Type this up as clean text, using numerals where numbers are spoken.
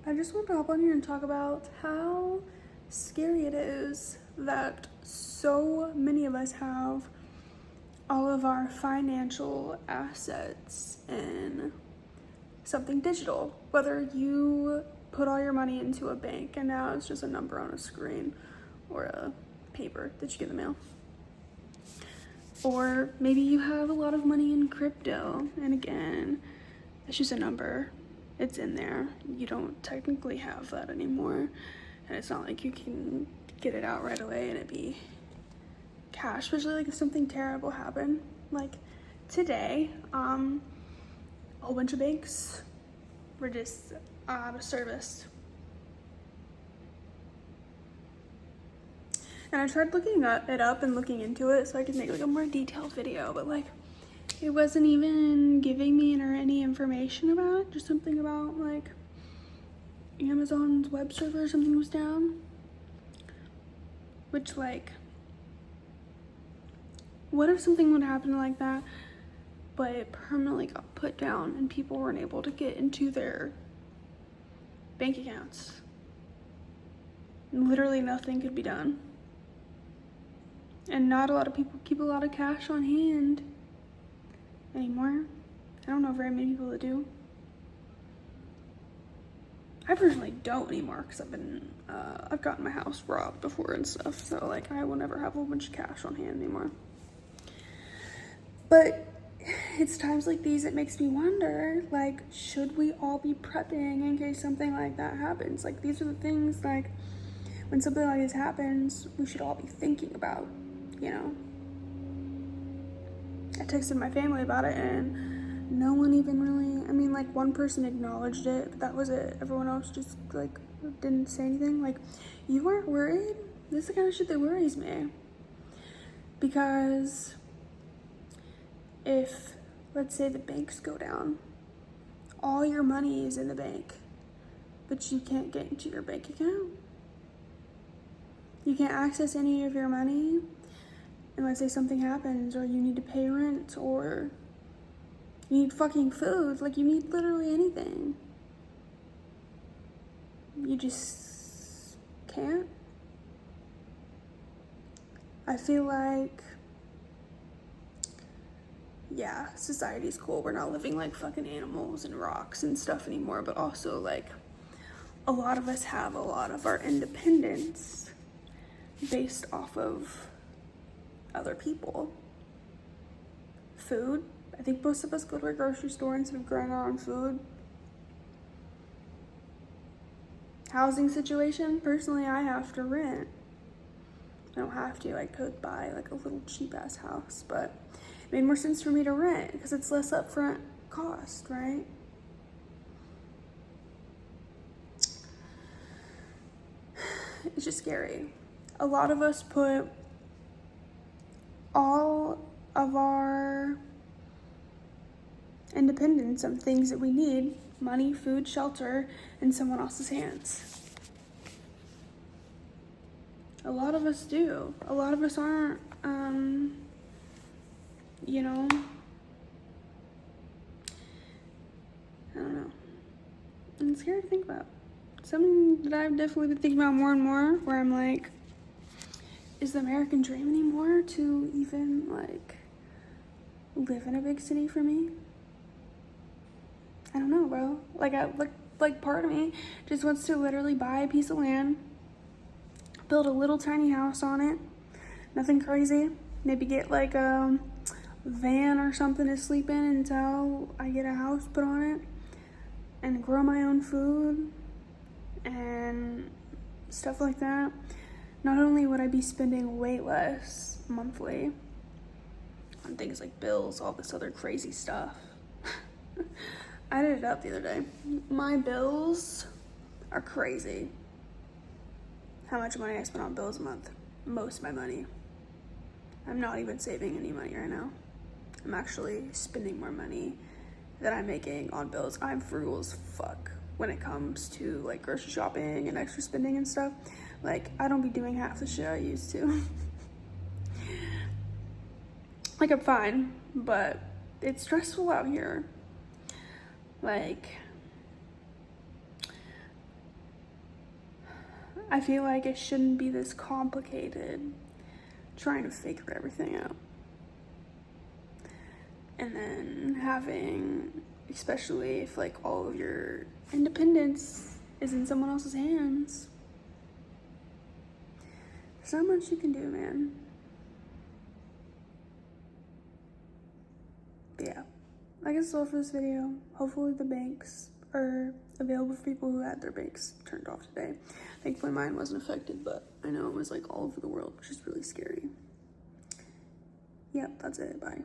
I just want to hop on here and talk about how scary it is that so many of us have all of our financial assets in something digital. Whether you put all your money into a bank and now it's just a number on a screen or a paper that you get in the mail. Or maybe you have a lot of money in crypto, and again, it's just a number. It's in there. You don't technically have that anymore, and it's not like you can get it out right away and it be cash, especially like if something terrible happened. Like today, a whole bunch of banks were just out of service. And I tried looking it up and looking into it so I could make like a more detailed video, but like it wasn't even giving me any information about it. Just something about like Amazon's web server or something was down. Which like, what if something would happen like that, but it permanently got put down and people weren't able to get into their bank accounts? Literally nothing could be done. And not a lot of people keep a lot of cash on hand anymore. I don't know very many people that do. I personally don't anymore because I've gotten my house robbed before and stuff. So like I will never have a whole bunch of cash on hand anymore. But it's times like these it makes me wonder, like, should we all be prepping in case something like that happens? Like these are the things like when something like this happens, we should all be thinking about. You know, I texted my family about it and no one even really, I mean, like one person acknowledged it, but that was it. Everyone else just like didn't say anything. Like, you weren't worried? This is the kind of shit that worries me. Because if, let's say the banks go down, all your money is in the bank, but you can't get into your bank account. You can't access any of your money. And let's say something happens, or you need to pay rent, or you need fucking food, like you need literally anything. You just can't. I feel like, yeah, society's cool. We're not living like fucking animals and rocks and stuff anymore, but also like a lot of us have a lot of our independence based off of other people. Food. I think most of us go to a grocery store instead of growing our own food. Housing situation. Personally, I have to rent. I don't have to. I could buy like a little cheap ass house, but it made more sense for me to rent because it's less upfront cost, right? It's just scary. A lot of us put all of our independence of things that we need, money, food, shelter, in someone else's hands. A lot of us do. A lot of us aren't, you know, I don't know. And it's scary to think about. Something that I've definitely been thinking about more and more, where I'm like, is the American dream anymore to even like live in a big city for me? I don't know, bro. Like part of me just wants to literally buy a piece of land, build a little tiny house on it, nothing crazy. Maybe get like a van or something to sleep in until I get a house put on it, and grow my own food and stuff like that. Not only would I be spending way less monthly on things like bills, all this other crazy stuff. I added it up the other day. My bills are crazy. How much money I spend on bills a month? Most of my money. I'm not even saving any money right now. I'm actually spending more money than I'm making on bills. I'm frugal as fuck when it comes to like grocery shopping and extra spending and stuff. Like, I don't be doing half the shit I used to. Like, I'm fine, but it's stressful out here. Like, I feel like it shouldn't be this complicated trying to figure everything out. And then having, especially if like all of your independence is in someone else's hands, there's not much you can do, man. But yeah, I guess that's all for this video. Hopefully the banks are available for people who had their banks turned off today. Thankfully mine wasn't affected, but I know it was like all over the world, which is really scary. Yep, that's it. Bye.